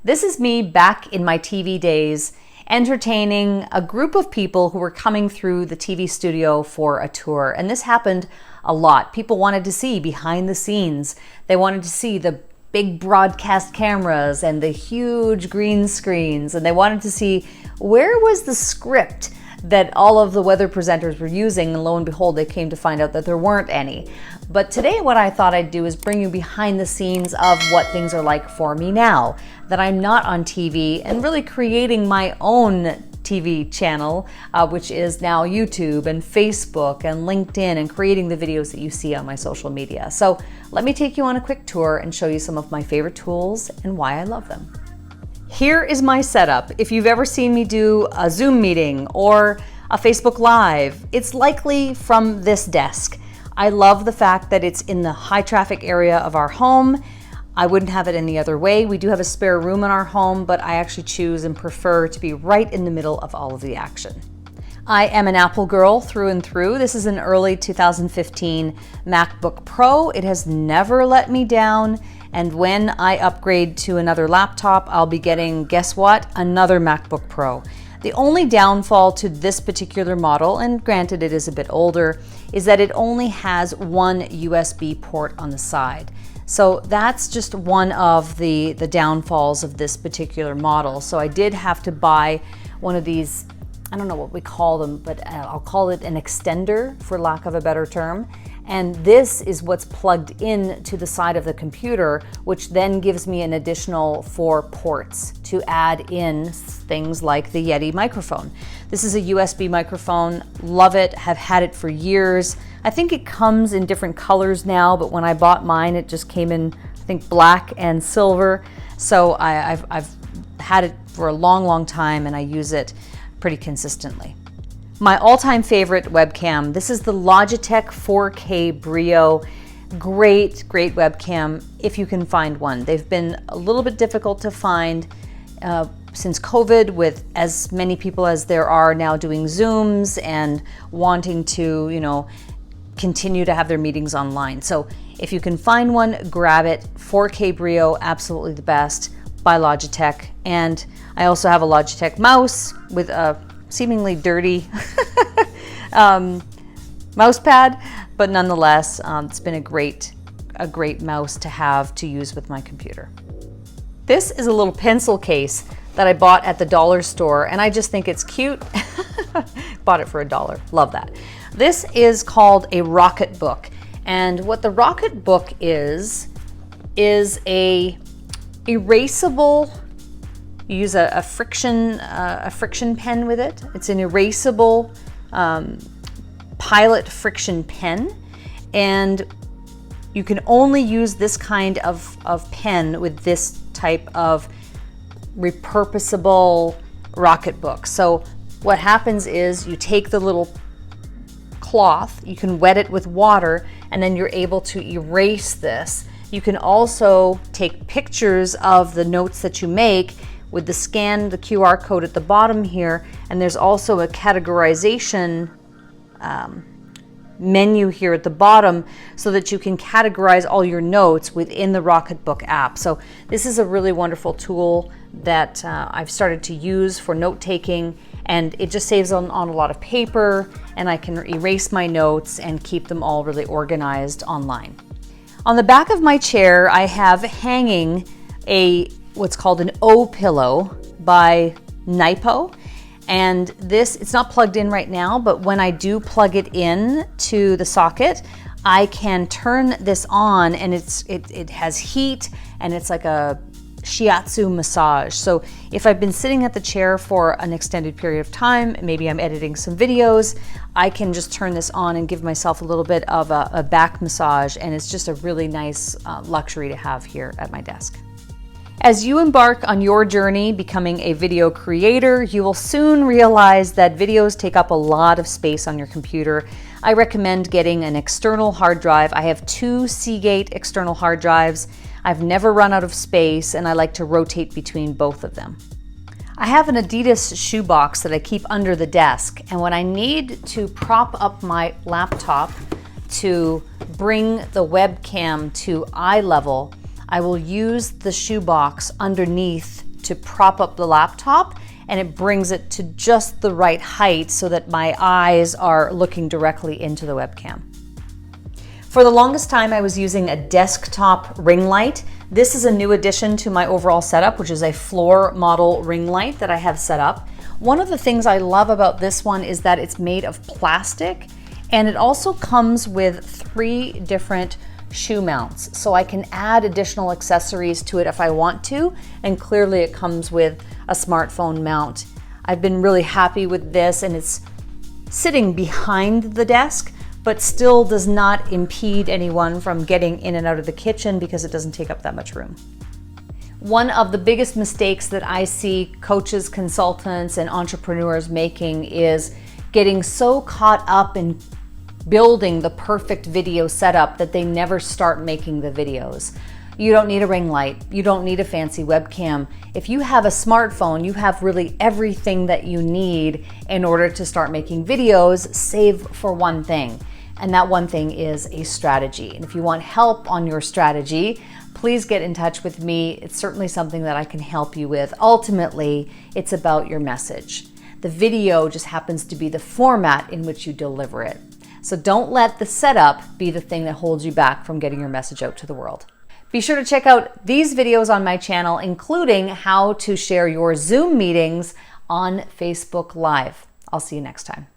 This is me back in my TV days, entertaining a group of people who were coming through the TV studio for a tour. And this happened a lot. People wanted to see behind the scenes. They wanted to see the big broadcast cameras and the huge green screens. And they wanted to see where was the script that all of the weather presenters were using, and lo and behold, they came to find out that there weren't any. But today what I thought I'd do is bring you behind the scenes of what things are like for me now, that I'm not on TV, and really creating my own TV channel, which is now YouTube and Facebook and LinkedIn, and creating the videos that you see on my social media. So let me take you on a quick tour and show you some of my favorite tools and why I love them. Here is my setup. If you've ever seen me do a Zoom meeting or a Facebook Live, it's likely from this desk. I love the fact that it's in the high traffic area of our home. I wouldn't have it any other way. We do have a spare room in our home, but I actually choose and prefer to be right in the middle of all of the action. I am an Apple girl through and through. This is an early 2015 MacBook Pro. It has never let me down. And when I upgrade to another laptop, I'll be getting, guess what? Another MacBook Pro. The only downfall to this particular model, and granted it is a bit older, is that it only has one USB port on the side. So that's just one of the downfalls of this particular model. So I did have to buy one of these, I don't know what we call them, but I'll call it an extender for lack of a better term. And this is what's plugged in to the side of the computer, which then gives me an additional 4 ports to add in things like the Yeti microphone. This is a USB microphone, love it, have had it for years. I think it comes in different colors now, but when I bought mine, it just came in, I think, black and silver. So I've had it for a long, long time, and I use it pretty consistently. My all-time favorite webcam, this is the Logitech 4K Brio. Great, great webcam if you can find one. They've been a little bit difficult to find since COVID, with as many people as there are now doing Zooms and wanting to, continue to have their meetings online. So if you can find one, grab it. 4K Brio, absolutely the best, by Logitech. And I also have a Logitech mouse with a seemingly dirty mouse pad, but nonetheless, it's been a great mouse to have to use with my computer. This is a little pencil case that I bought at the dollar store, and I just think it's cute. Bought it for $1, love that. This is called a Rocketbook, and what the Rocketbook is a erasable. You use a friction pen with it. It's an erasable Pilot friction pen, and you can only use this kind of pen with this type of repurposable Rocketbook. So what happens is you take the little cloth, you can wet it with water, and then you're able to erase this. You can also take pictures of the notes that you make with the QR code at the bottom here, and there's also a categorization menu here at the bottom so that you can categorize all your notes within the Rocketbook app. So this is a really wonderful tool that I've started to use for note taking, and it just saves on a lot of paper, and I can erase my notes and keep them all really organized online. On the back of my chair, I have hanging what's called an O pillow by Nypo. And this, it's not plugged in right now, but when I do plug it in to the socket, I can turn this on, and it has heat, and it's like a shiatsu massage. So if I've been sitting at the chair for an extended period of time, maybe I'm editing some videos, I can just turn this on and give myself a little bit of a back massage, and it's just a really nice luxury to have here at my desk. As you embark on your journey becoming a video creator, you will soon realize that videos take up a lot of space on your computer. I recommend getting an external hard drive. I have 2 Seagate external hard drives. I've never run out of space, and I like to rotate between both of them. I have an Adidas shoebox that I keep under the desk, and when I need to prop up my laptop to bring the webcam to eye level, I will use the shoebox underneath to prop up the laptop, and it brings it to just the right height so that my eyes are looking directly into the webcam. For the longest time, I was using a desktop ring light. This is a new addition to my overall setup, which is a floor model ring light that I have set up. One of the things I love about this one is that it's made of plastic, and it also comes with 3 different shoe mounts, so I can add additional accessories to it if I want to, and clearly it comes with a smartphone mount. I've been really happy with this, and it's sitting behind the desk, but still does not impede anyone from getting in and out of the kitchen because it doesn't take up that much room. One of the biggest mistakes that I see coaches, consultants, and entrepreneurs making is getting so caught up in building the perfect video setup that they never start making the videos. You don't need a ring light. You don't need a fancy webcam. If you have a smartphone, you have really everything that you need in order to start making videos, save for one thing. And that one thing is a strategy. And if you want help on your strategy, please get in touch with me. It's certainly something that I can help you with. Ultimately, it's about your message. The video just happens to be the format in which you deliver it. So don't let the setup be the thing that holds you back from getting your message out to the world. Be sure to check out these videos on my channel, including how to share your Zoom meetings on Facebook Live. I'll see you next time.